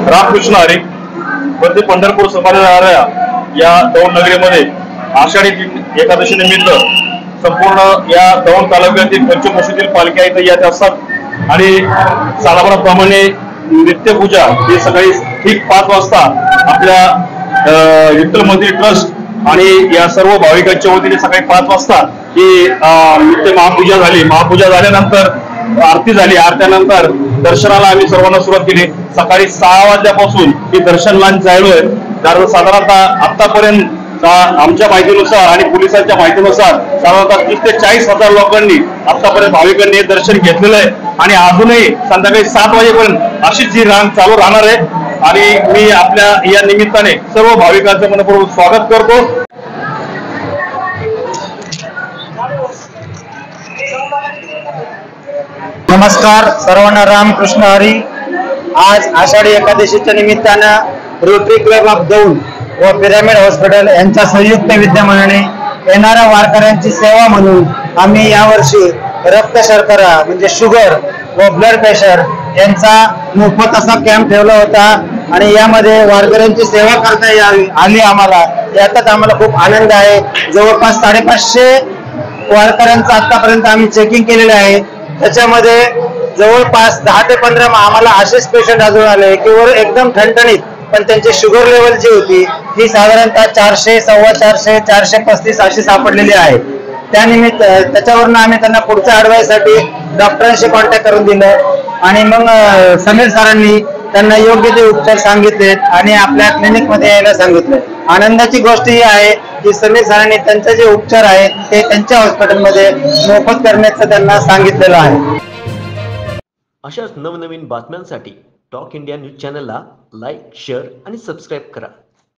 रामकृष्ण हरी प्रति पंढरपूर सफारी राहणाऱ्या या दौंड नगरीमध्ये आषाढी एकादशी निमित्त संपूर्ण या दौंड तालुक्यातील पंचक्रोशीतील पालख्या इथे येत असतात आणि सालाबादाप्रमाणे नित्यपूजा ही सकाळी ठीक 5 वाजता आपल्या विठ्ठल मंदिर ट्रस्ट आणि या सर्व भाविकांच्या वतीने सकाळी 5 वाजता ही नित्य महापूजा झाली। महापूजा झाल्यानंतर आरती झाली। आरत्यानंतर दर्शनाला आम्ही सर्वांना सुरुवात केली। सकाळी 6 वाजल्यापासून ही दर्शन लाईन चालू आहे। साधारणतः आतापर्यंत आमच्या माहितीनुसार आणि पोलिसांच्या माहितीनुसार साधारणतः 30 ते 40 हजार लोकांनी आतापर्यंत भाविकांनी हे दर्शन घेतलेलं आहे आणि अजूनही संध्याकाळी 7 वाजेपर्यंत अशीच ही रांग चालू राहणार आहे। आणि मी आपल्या या निमित्ताने सर्व भाविकांचं मनपूर्वक स्वागत करतो। नमस्कार सर्वांना, रामकृष्ण हरी। आज आषाढी एकादशीच्या निमित्तानं रोटरी क्लब ऑफ दौंड व पिरामिड हॉस्पिटल यांच्या संयुक्त विद्यमानाने येणाऱ्या वारकऱ्यांची सेवा म्हणून आम्ही यावर्षी रक्त शर्करा म्हणजे शुगर व ब्लड प्रेशर यांचा मोफत असा कॅम्प ठेवला होता आणि यामध्ये वारकऱ्यांची सेवा करता यावी आली आम्हाला, यातच आम्हाला खूप आनंद आहे। जवळपास 550 वारकऱ्यांचं आतापर्यंत आम्ही चेकिंग केलेलं आहे। त्याच्यामध्ये जवळपास 10 ते 15 आम्हाला असेच पेशंट आढळून आले की वर एकदम ठणठणीत, पण त्यांची शुगर लेवल जी होती ती साधारणतः 400, 450, 435 अशी सापडलेली आहे। त्यानिमित्त त्याच्यावरून आम्ही त्यांना पुढच्या ॲडवाइससाठी डॉक्टरांशी कॉन्टॅक्ट करून दिलं आणि मग समीर सरांनी त्यांना योग्य ते उपचार सांगितलेत आणि आपल्या क्लिनिकमध्ये यायला सांगितलं। आनंदाची गोष्ट ही आहे की समीर सरांनी त्यांचे जे उपचार आहेत ते त्यांच्या हॉस्पिटलमध्ये मोफत करण्याचं त्यांना सांगितलेलं आहे। अशाच नवनवीन बातम्यांसाठी टॉक इंडिया न्यूज चॅनलला लाईक, शेअर आणि सबस्क्राईब करा।